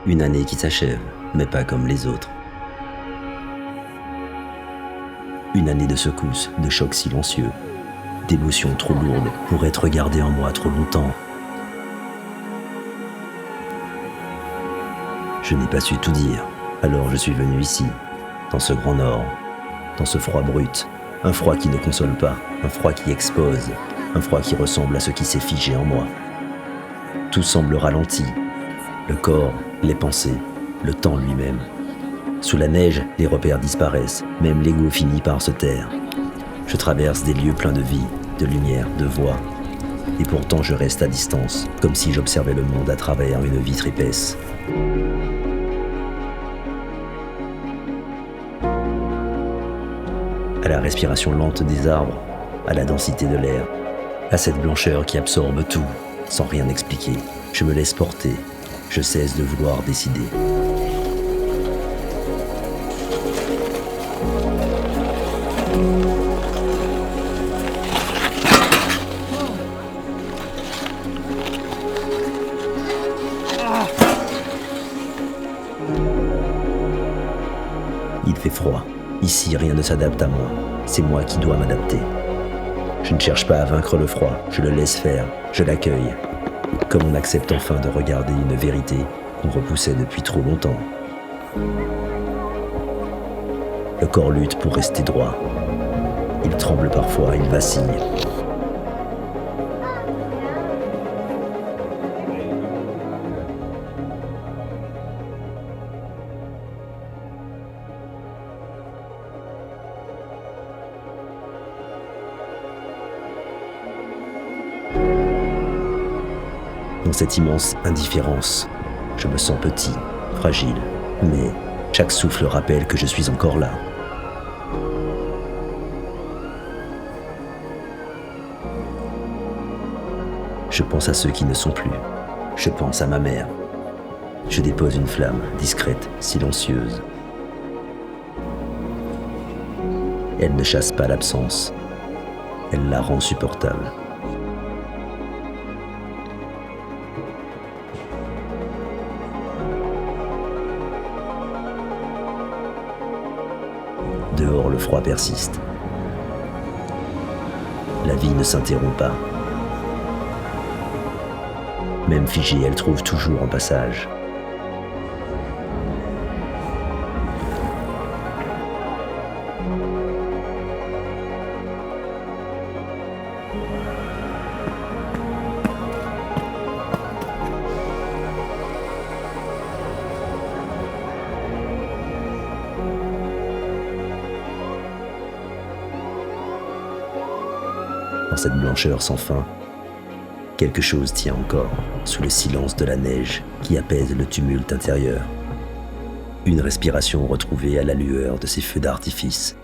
Une année qui s'achève, mais pas comme les autres. Une année de secousses, de chocs silencieux, d'émotions trop lourdes pour être gardées en moi trop longtemps. Je n'ai pas su tout dire, alors je suis venu ici, dans ce grand nord, dans ce froid brut, un froid qui ne console pas, un froid qui expose, un froid qui ressemble à ce qui s'est figé en moi. Tout semble ralenti, le corps, les pensées, le temps lui-même. Sous la neige, les repères disparaissent, même l'ego finit par se taire. Je traverse des lieux pleins de vie, de lumière, de voix. Et pourtant je reste à distance, comme si j'observais le monde à travers une vitre épaisse. À la respiration lente des arbres, à la densité de l'air, à cette blancheur qui absorbe tout, sans rien expliquer. Je me laisse porter, je cesse de vouloir décider. Il fait froid. Ici, rien ne s'adapte à moi. C'est moi qui dois m'adapter. Je ne cherche pas à vaincre le froid. Je le laisse faire. Je l'accueille. Comme on accepte enfin de regarder une vérité qu'on repoussait depuis trop longtemps. Le corps lutte pour rester droit. Il tremble parfois, il vacille. Dans cette immense indifférence, je me sens petit, fragile, mais chaque souffle rappelle que je suis encore là. Je pense à ceux qui ne sont plus. Je pense à ma mère. Je dépose une flamme, discrète, silencieuse. Elle ne chasse pas l'absence. Elle la rend supportable. Dehors, le froid persiste. La vie ne s'interrompt pas. Même figée, elle trouve toujours un passage. Dans cette blancheur sans fin, quelque chose tient encore, sous le silence de la neige qui apaise le tumulte intérieur. Une respiration retrouvée à la lueur de ces feux d'artifice.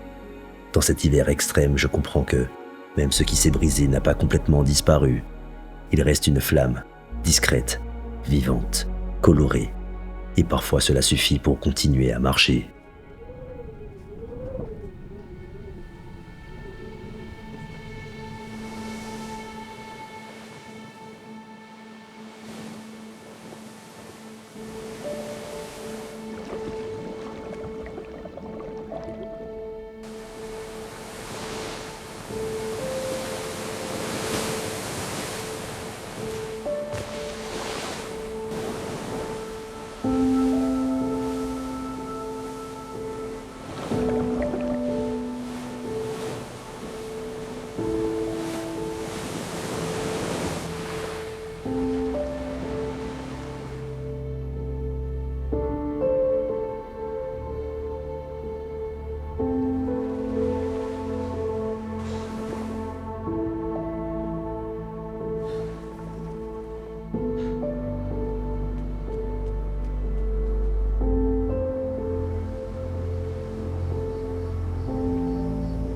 Dans cet hiver extrême, je comprends que, même ce qui s'est brisé n'a pas complètement disparu. Il reste une flamme, discrète, vivante, colorée. Et parfois cela suffit pour continuer à marcher.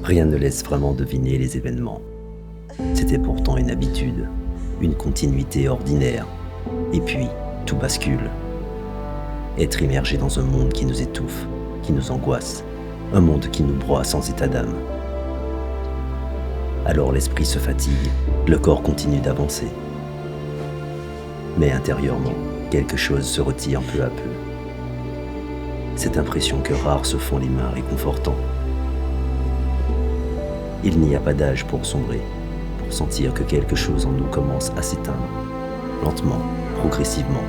Rien ne laisse vraiment deviner les événements. C'était pourtant une habitude, une continuité ordinaire. Et puis, tout bascule. Être immergé dans un monde qui nous étouffe, qui nous angoisse, un monde qui nous broie sans état d'âme. Alors l'esprit se fatigue, le corps continue d'avancer. Mais intérieurement, quelque chose se retire peu à peu. Cette impression que rares se font les mains réconfortant. Il n'y a pas d'âge pour sombrer, pour sentir que quelque chose en nous commence à s'éteindre, lentement, progressivement.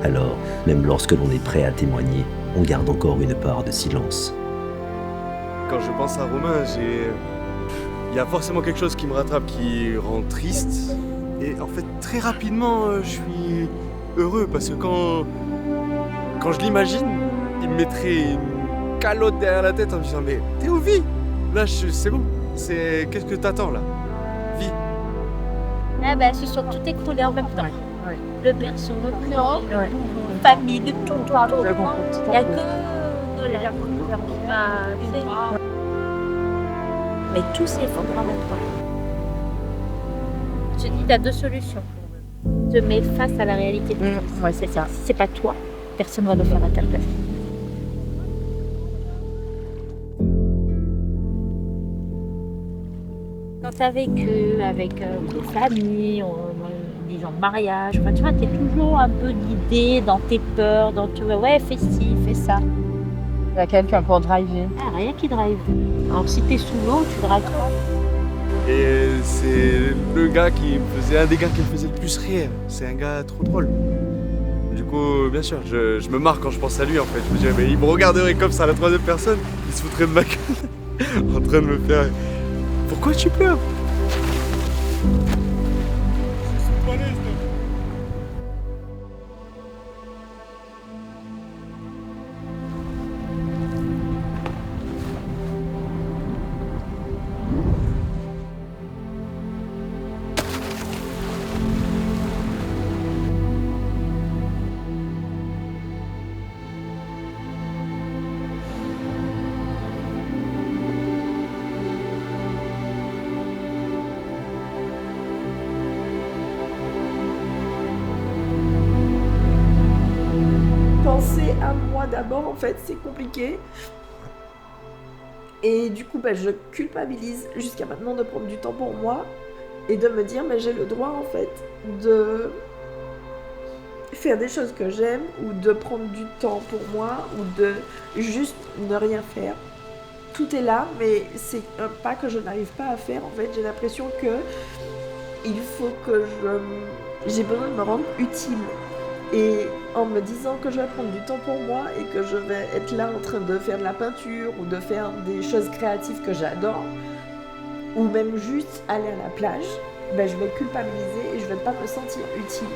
Alors, même lorsque l'on est prêt à témoigner, on garde encore une part de silence. Quand je pense à Romain, il y a forcément quelque chose qui me rattrape, qui rend triste. Et en fait, très rapidement, je suis heureux parce que quand je l'imagine, il me mettrait une calotte derrière la tête en me disant « Mais Théo, vis ! Là, c'est bon. Qu'est-ce que t'attends là ? Vis !» Ah bah, ce sont toutes écroulées en même temps. Ouais. Le berceau, le plan, famille, de tout. Il n'y a que de la couleur qui m'a fait. Mais tout s'effondre en même temps. Je te dis, tu as deux solutions. Te mets face à la réalité. Ouais, c'est ça. Si c'est pas toi, personne ne va le faire à ta place. Quand tu as vécu avec tes familles, disons mariage, enfin, tu vois, tu es toujours un peu guidé dans tes peurs, dans tout. Ouais, fais ci, fais ça. Il y a quelqu'un pour driver. Ah, rien qui drive. Alors si tu es sous l'eau, tu drives pas. Et c'est un des gars qui me faisait le plus rire. C'est un gars trop drôle. Du coup, bien sûr, je me marre quand je pense à lui en fait. Je me dirais, mais il me regarderait comme ça à la troisième personne, il se foutrait de ma gueule en train de me faire. Pourquoi tu pleures ? Penser à moi d'abord, en fait, c'est compliqué. Et du coup, je culpabilise jusqu'à maintenant de prendre du temps pour moi et de me dire, j'ai le droit, en fait, de faire des choses que j'aime ou de prendre du temps pour moi ou de juste ne rien faire. Tout est là, mais c'est un pas que je n'arrive pas à faire. En fait, j'ai l'impression que il faut que j'ai besoin de me rendre utile. Et en me disant que je vais prendre du temps pour moi et que je vais être là en train de faire de la peinture ou de faire des choses créatives que j'adore, ou même juste aller à la plage, je vais culpabiliser et je vais pas me sentir utile.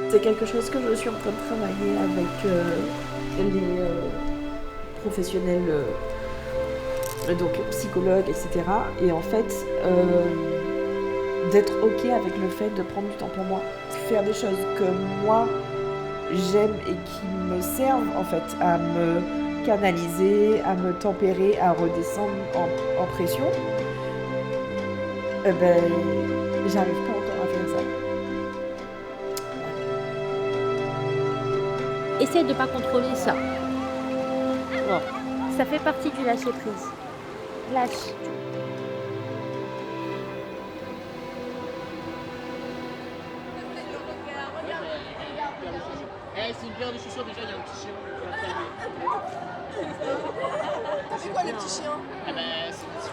C'est quelque chose que je suis en train de travailler avec les professionnels, donc psychologues, etc. Et en fait, d'être OK avec le fait de prendre du temps pour moi. Faire des choses que moi, j'aime et qui me servent en fait à me canaliser, à me tempérer, à redescendre en pression. J'arrive pas encore à faire ça. Essaye de ne pas contrôler ça. Bon, ça fait partie du lâcher prise. Lâche. C'est une paire de chaussures déjà, il y a un petit chien. C'est quoi le petit chien? Ah bah c'est un petit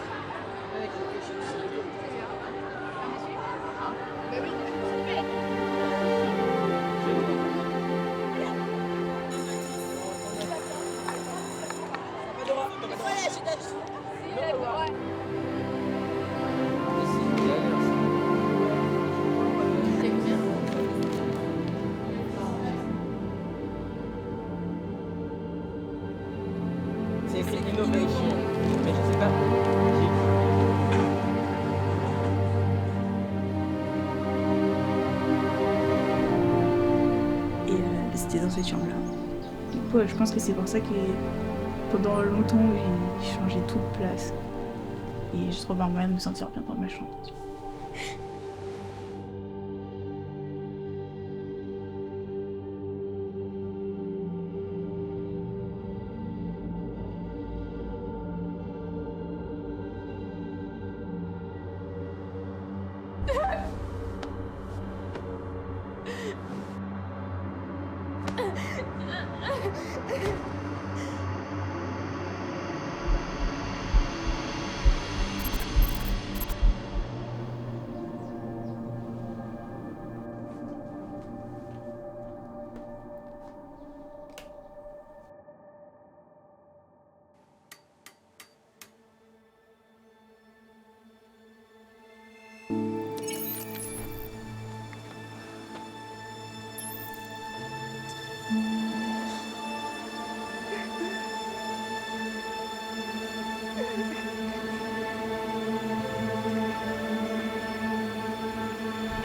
C'est innovation, mais je sais pas. Et c'était dans cette chambre-là. Du coup, je pense que c'est pour ça que pendant longtemps, j'ai changé toute place. Et je trouve un moyen de me sentir bien dans ma chambre.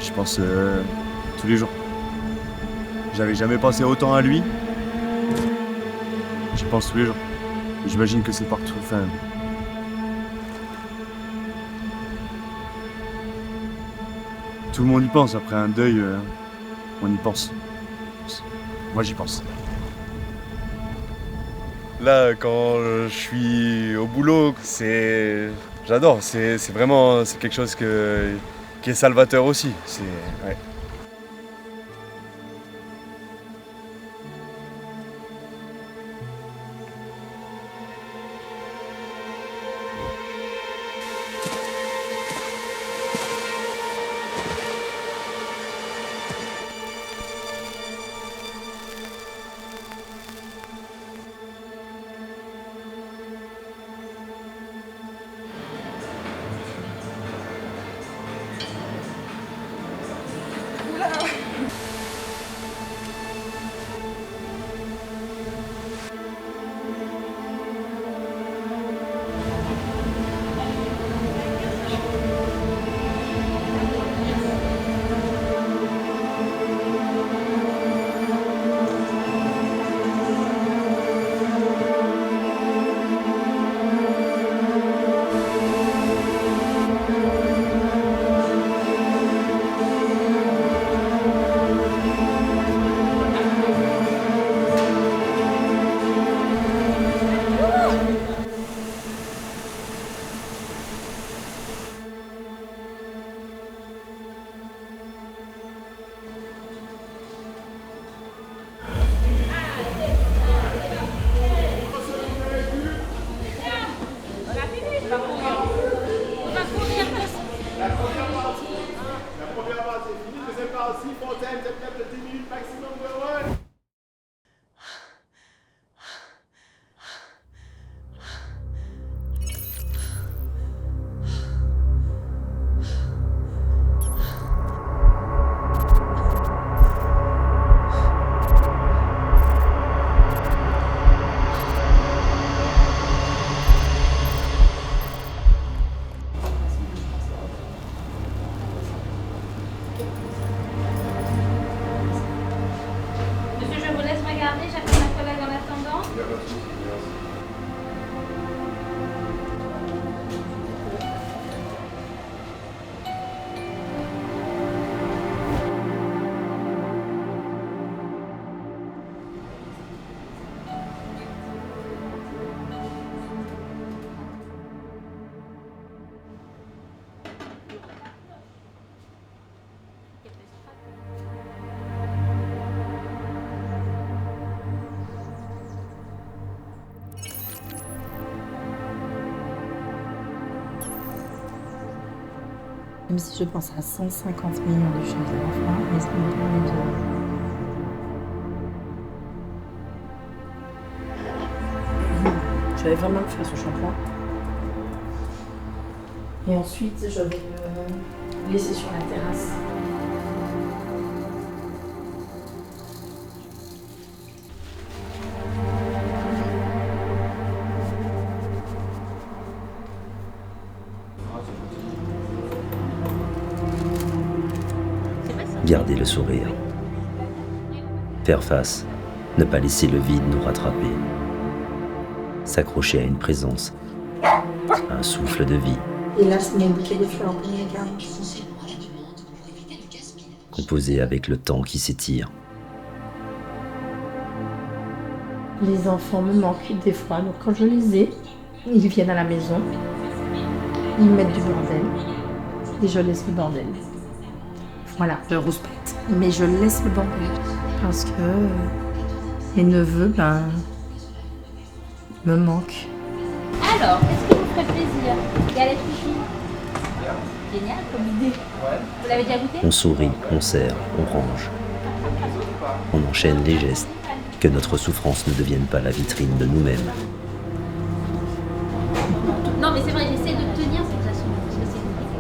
J'y pense tous les jours. J'avais jamais pensé autant à lui. J'y pense tous les jours. J'imagine que c'est partout. Enfin, tout le monde y pense. Après un deuil, on y pense. Moi, j'y pense. Là, quand je suis au boulot, j'adore. C'est vraiment quelque chose qui est salvateur aussi. Ouais. Même si je pense à 150 millions de choses à la fois, mais ça me permet de... Je vais vraiment le faire ce shampoing. Et ensuite, je vais le laisser sur la terrasse. Garder le sourire. Faire face. Ne pas laisser le vide nous rattraper. S'accrocher à une présence. À un souffle de vie. Et là, c'est mon bouquet de fleurs pour mes gars. Composer avec le temps qui s'étire. Les enfants me manquent des fois, donc quand je les ai, ils viennent à la maison, ils mettent du bordel, et je laisse le bordel. Voilà, je rouspète, mais je laisse le bordel, parce que mes neveux, me manquent. Alors, qu'est-ce qui vous ferait plaisir? Galette pipi. Génial comme idée. Vous l'avez déjà goûté? On sourit, on serre, on range. On enchaîne les gestes. Que notre souffrance ne devienne pas la vitrine de nous-mêmes. Non, mais c'est vrai, j'essaie de tenir cette façon. Parce que c'est compliqué.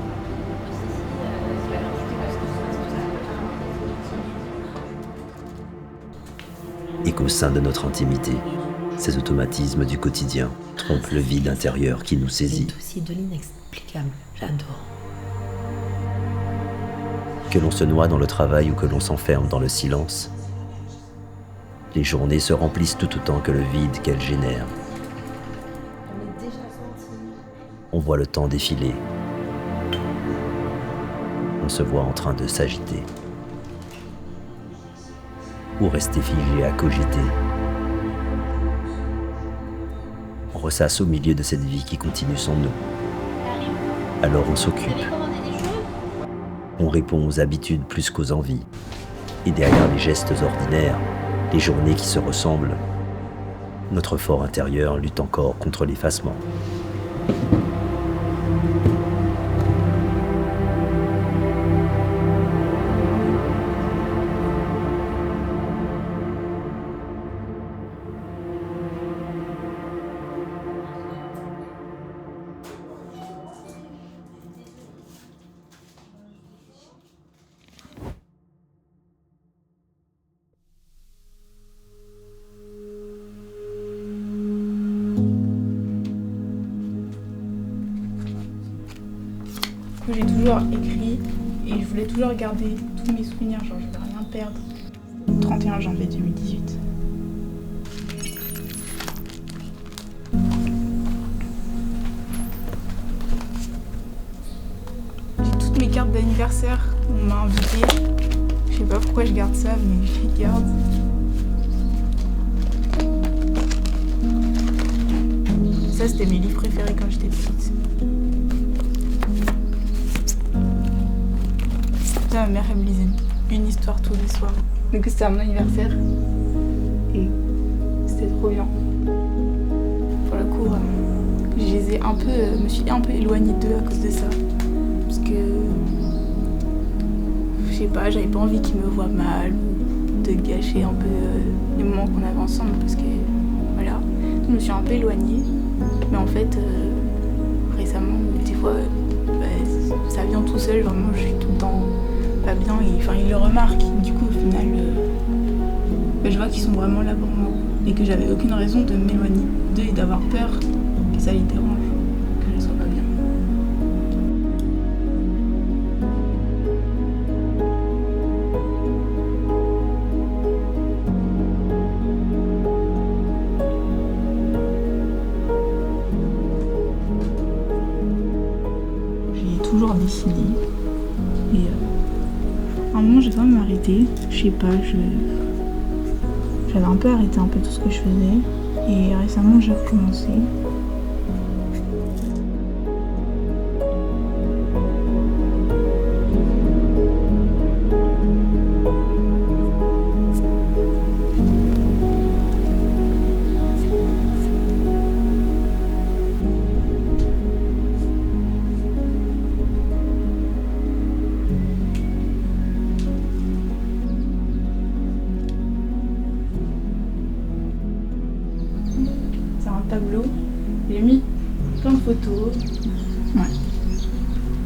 Et qu'au sein de notre intimité, ces automatismes du quotidien trompent le vide intérieur qui nous saisit. C'est aussi de l'inexplicable, j'adore. que l'on se noie dans le travail ou que l'on s'enferme dans le silence, les journées se remplissent tout autant que le vide qu'elles génèrent. On voit le temps défiler. On se voit en train de s'agiter. Ou rester figé à cogiter. On ressasse au milieu de cette vie qui continue sans nous. Alors on s'occupe. On répond aux habitudes plus qu'aux envies. Et derrière les gestes ordinaires, les journées qui se ressemblent, notre fort intérieur lutte encore contre l'effacement. J'ai toujours écrit et je voulais toujours garder tous mes souvenirs, genre je voulais rien perdre. 31 janvier 2018. J'ai toutes mes cartes d'anniversaire, on m'a invité. Je sais pas pourquoi je garde ça, mais je les garde. Ça, c'était mes livres préférés quand j'étais petite. Ma mère, elle me lisait une histoire tous les soirs. Donc c'était à mon anniversaire. Et c'était trop bien. Pour le coup, je me suis un peu éloignée d'eux à cause de ça. Parce que, je sais pas, j'avais pas envie qu'ils me voient mal ou de gâcher un peu les moments qu'on avait ensemble. Parce que, voilà, je me suis un peu éloignée. Mais en fait, récemment, des fois, ça vient tout seul. Vraiment, je suis tout le temps pas bien, ils le remarquent. Du coup, au final, je vois qu'ils sont vraiment là pour moi et que j'avais aucune raison de m'éloigner d'eux et d'avoir peur que ça les dérange, que je ne sois pas bien. J'ai toujours dessiné et à un moment, j'ai quand même arrêté. Je sais pas, j'avais un peu arrêté un peu tout ce que je faisais. Et récemment, j'ai recommencé. Tableau, j'ai mis plein de photos. Ouais,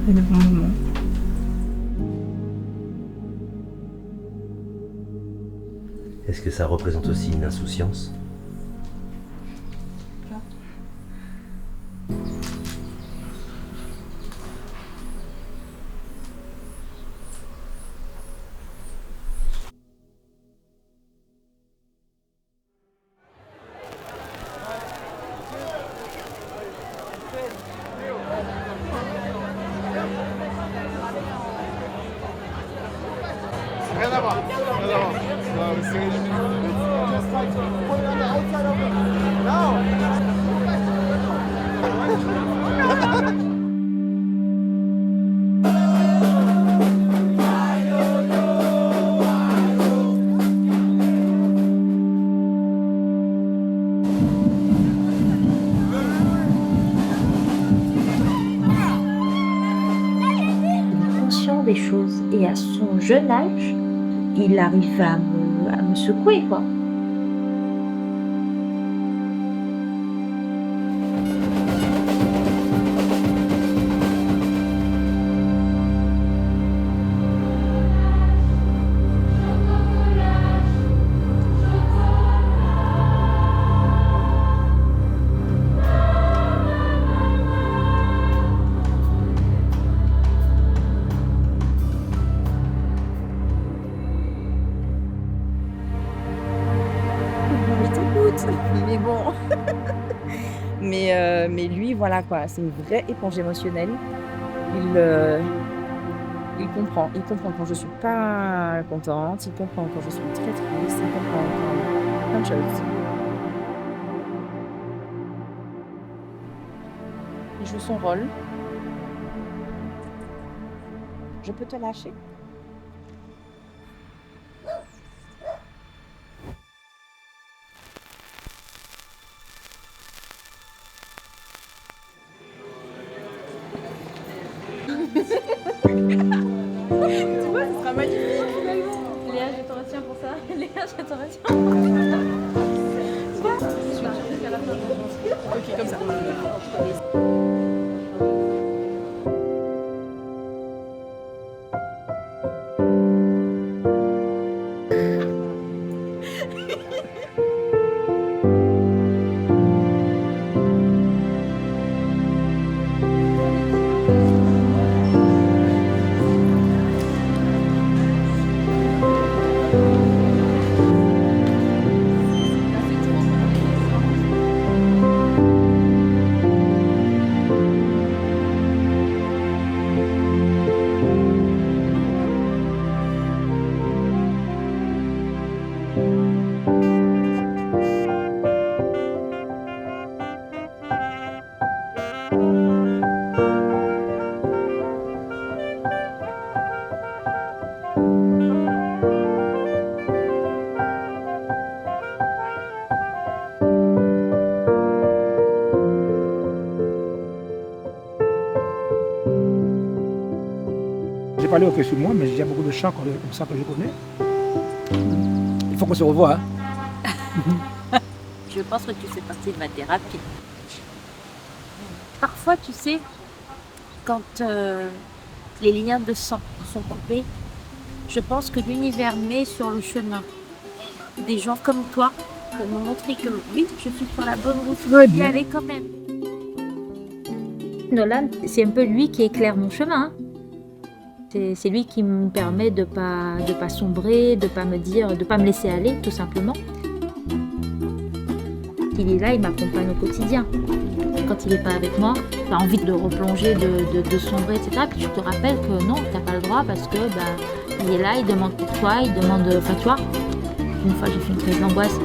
c'est de bons moments. Est-ce que ça représente aussi une insouciance ? Rien à voir. Rien à voir. Non, mais c'est conscient des choses et à son jeune âge, il arrive à me secouer, quoi. Mais lui, voilà quoi, c'est une vraie éponge émotionnelle. Il comprend quand je suis pas contente, il comprend quand je suis très triste, il comprend quand plein de choses. Il joue son rôle. Je peux te lâcher? Tu vois, ce sera magnifique finalement. Léa, je te retiens pour ça. Léa, je te retiens pour ça. Tu vois, je suis sûre qu'à la fin, Ok, comme ça. J'ai parlé que sur moi, mais il y a beaucoup de chants comme ça que je connais. Il faut qu'on se revoie. Hein. Je pense que tu fais partie de ma thérapie. Parfois, tu sais, quand les liens de sang sont coupés, je pense que l'univers met sur le chemin des gens comme toi pour me montrer que oui, je suis sur la bonne route. Très Y bien. aller quand même. Nolan, c'est un peu lui qui éclaire mon chemin. C'est lui qui me permet de pas sombrer, de pas me laisser aller, tout simplement. Il est là, il m'accompagne au quotidien. Quand il n'est pas avec moi, tu as envie de replonger, de sombrer, etc. Puis tu te rappelles que non, tu n'as pas le droit parce que il est là, il demande pour toi, il demande... Enfin, tu vois, une fois j'ai fait une crise d'angoisse.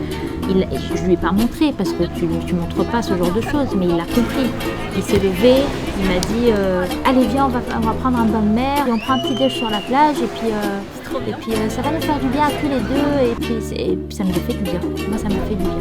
Je lui ai pas montré parce que tu montres pas ce genre de choses, mais il a compris. Il s'est levé, il m'a dit allez viens, on va prendre un bain de mer et on prend un petit déj sur la plage et puis ça va nous faire du bien à tous les deux et puis ça me fait du bien. Moi ça me fait du bien.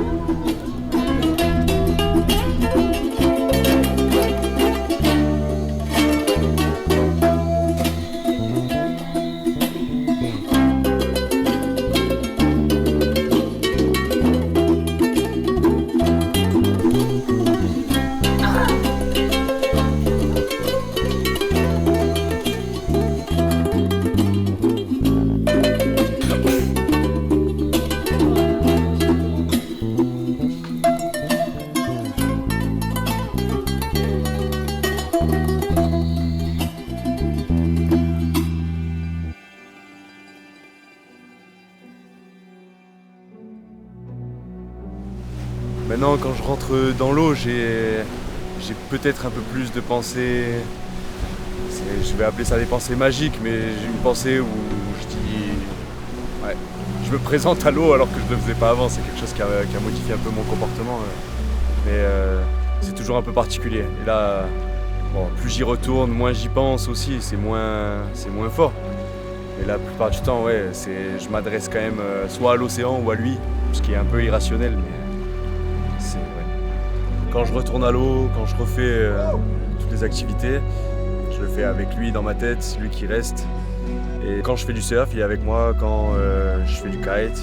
Maintenant, quand je rentre dans l'eau, j'ai peut-être un peu plus de pensées. Je vais appeler ça des pensées magiques, mais j'ai une pensée où je dis. Ouais, je me présente à l'eau alors que je ne le faisais pas avant. C'est quelque chose qui a modifié un peu mon comportement. Mais c'est toujours un peu particulier. Et là, bon, plus j'y retourne, moins j'y pense aussi. C'est moins fort. Et la plupart du temps, ouais, je m'adresse quand même soit à l'océan ou à lui, ce qui est un peu irrationnel. Mais quand je retourne à l'eau, quand je refais toutes les activités, je le fais avec lui dans ma tête, c'est lui qui reste. Et quand je fais du surf, il est avec moi. Quand je fais du kite,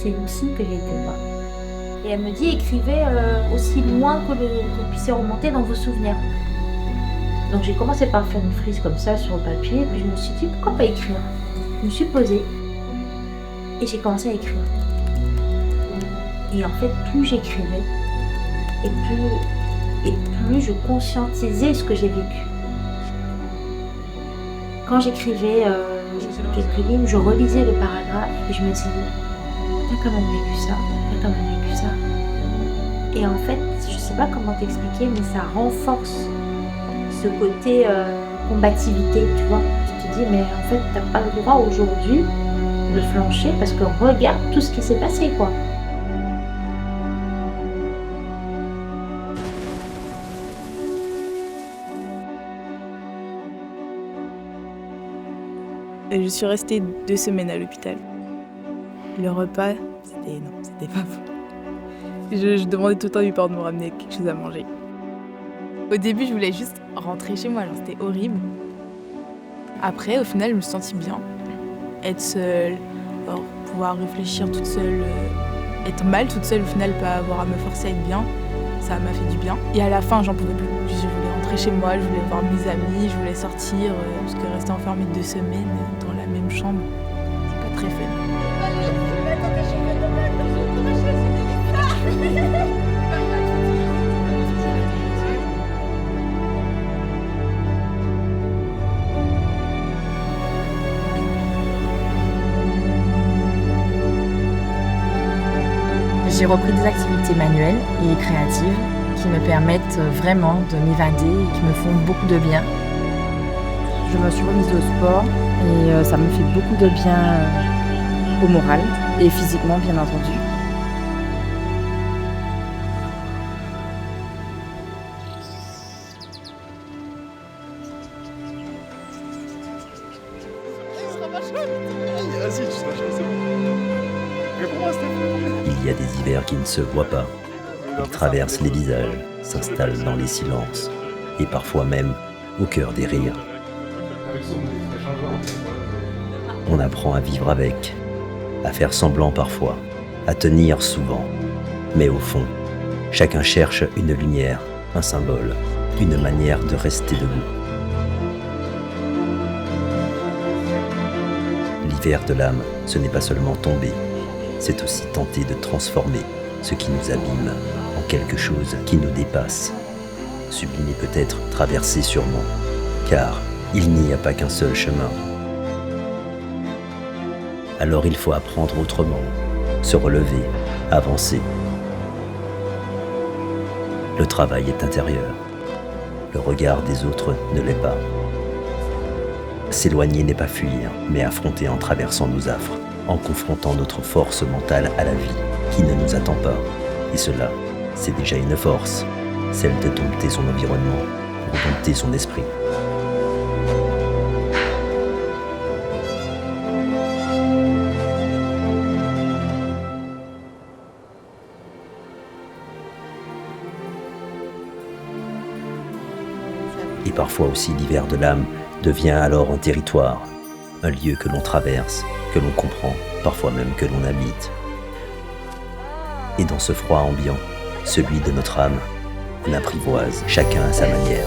c'est Lucie que j'ai été voir. Et elle me dit écrivez aussi loin que vous puissiez remonter dans vos souvenirs. Donc j'ai commencé par faire une frise comme ça sur le papier, puis je me suis dit pourquoi pas écrire. Je me suis posée et j'ai commencé à écrire. Et en fait, plus j'écrivais, et plus je conscientisais ce que j'ai vécu. Quand j'écrivais quelques lignes, je relisais le paragraphe et je me disais, t'as quand même vécu ça, t'as quand même vécu ça. Et en fait, je sais pas comment t'expliquer, mais ça renforce ce côté combativité, tu vois. Tu te dis, mais en fait, t'as pas le droit aujourd'hui de flancher parce que regarde tout ce qui s'est passé, quoi. Et je suis restée 2 semaines à l'hôpital. Le repas, c'était pas bon. Je demandais tout le temps à mes parents de me ramener quelque chose à manger. Au début, je voulais juste rentrer chez moi, c'était horrible. Après, au final, je me suis sentie bien. Être seule, pouvoir réfléchir toute seule, être mal toute seule, au final, pas avoir à me forcer à être bien, ça m'a fait du bien. Et à la fin, j'en pouvais plus. Je voulais rentrer chez moi, je voulais voir mes amis, je voulais sortir, parce que rester enfermée 2 semaines dans la même chambre, c'est pas très fun. J'ai repris des activités manuelles et créatives qui me permettent vraiment de m'évader et qui me font beaucoup de bien. Je me suis remise au sport et ça me fait beaucoup de bien au moral et physiquement, bien entendu. Vas-y, tu seras chaud, c'est bon. Réponds-moi, Stéphane. Il y a des hivers qui ne se voient pas. Ils traversent les visages, s'installent dans les silences, et parfois même au cœur des rires. On apprend à vivre avec, à faire semblant parfois, à tenir souvent. Mais au fond, chacun cherche une lumière, un symbole, une manière de rester debout. L'hiver de l'âme, ce n'est pas seulement tomber, c'est aussi tenter de transformer ce qui nous abîme en quelque chose qui nous dépasse. Sublimer peut-être, traverser sûrement, car il n'y a pas qu'un seul chemin. Alors il faut apprendre autrement, se relever, avancer. Le travail est intérieur, le regard des autres ne l'est pas. S'éloigner n'est pas fuir, mais affronter en traversant nos affres, en confrontant notre force mentale à la vie qui ne nous attend pas. Et cela, c'est déjà une force, celle de dompter son environnement, pour dompter son esprit. Et parfois aussi l'hiver de l'âme devient alors un territoire, un lieu que l'on traverse, que l'on comprend, parfois même que l'on habite. Et dans ce froid ambiant, celui de notre âme, on apprivoise chacun à sa manière.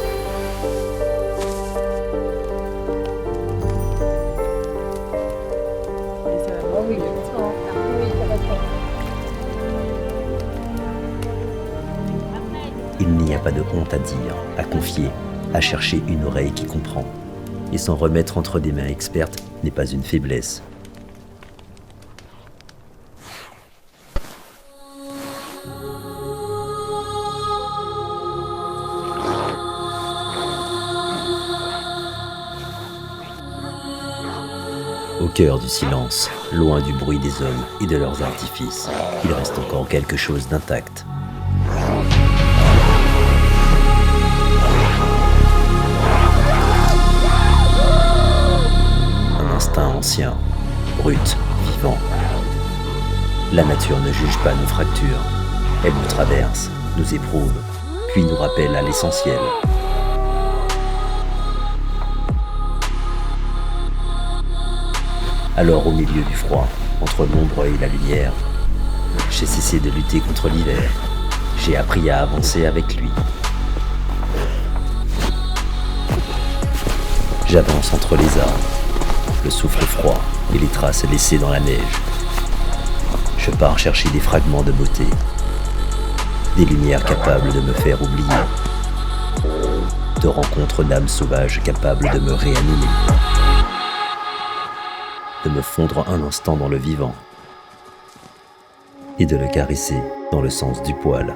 Il n'y a pas de honte à dire, à confier, à chercher une oreille qui comprend. Et s'en remettre entre des mains expertes n'est pas une faiblesse. Au cœur du silence, loin du bruit des hommes et de leurs artifices, il reste encore quelque chose d'intact. Un instinct ancien, brut, vivant. La nature ne juge pas nos fractures. Elle nous traverse, nous éprouve, puis nous rappelle à l'essentiel. Alors au milieu du froid, entre l'ombre et la lumière, j'ai cessé de lutter contre l'hiver. J'ai appris à avancer avec lui. J'avance entre les arbres, le souffle froid et les traces laissées dans la neige. Je pars chercher des fragments de beauté, des lumières capables de me faire oublier, de rencontres d'âmes sauvages capables de me réanimer, de me fondre un instant dans le vivant et de le caresser dans le sens du poil.